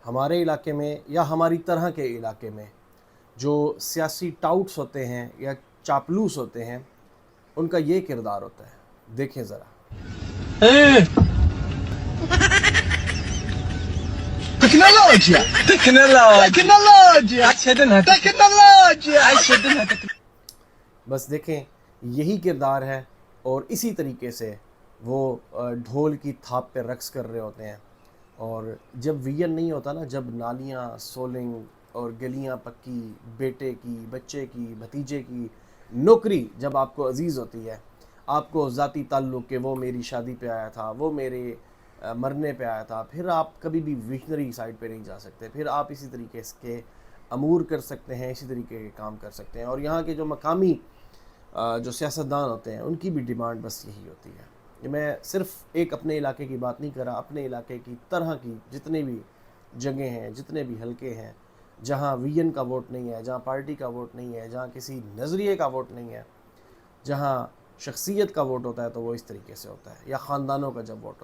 ہمارے علاقے میں یا ہماری طرح کے علاقے میں جو سیاسی ٹاؤٹس ہوتے ہیں یا چاپلوس ہوتے ہیں ان کا یہ کردار ہوتا ہے. دیکھیں ذرا. تكنولوجيا بس دیکھیں یہی کردار ہے، اور اسی طریقے سے وہ ڈھول کی تھاپ پہ رقص کر رہے ہوتے ہیں. اور جب ویژن نہیں ہوتا نا، جب نالیاں سولنگ اور گلیاں پکی، بیٹے کی، بچے کی، بھتیجے کی نوکری جب آپ کو عزیز ہوتی ہے، آپ کو ذاتی تعلق کہ وہ میری شادی پہ آیا تھا، وہ میرے مرنے پہ آیا تھا، پھر آپ کبھی بھی ویژنری سائڈ پہ نہیں جا سکتے. پھر آپ اسی طریقے کے امور کر سکتے ہیں، اسی طریقے کے کام کر سکتے ہیں. اور یہاں کے جو مقامی جو سیاستدان ہوتے ہیں ان کی بھی ڈیمانڈ بس یہی ہوتی ہے. میں صرف ایک اپنے علاقے کی بات نہیں کر رہا، اپنے علاقے کی طرح کی جتنے بھی جگہیں ہیں، جتنے بھی حلقے ہیں جہاں ویژن کا ووٹ نہیں ہے، جہاں پارٹی کا ووٹ نہیں ہے، جہاں کسی نظریے کا ووٹ نہیں ہے، جہاں شخصیت کا ووٹ ہوتا ہے تو وہ اس طریقے سے ہوتا ہے، یا خاندانوں کا جب ووٹ ہوتا ہے.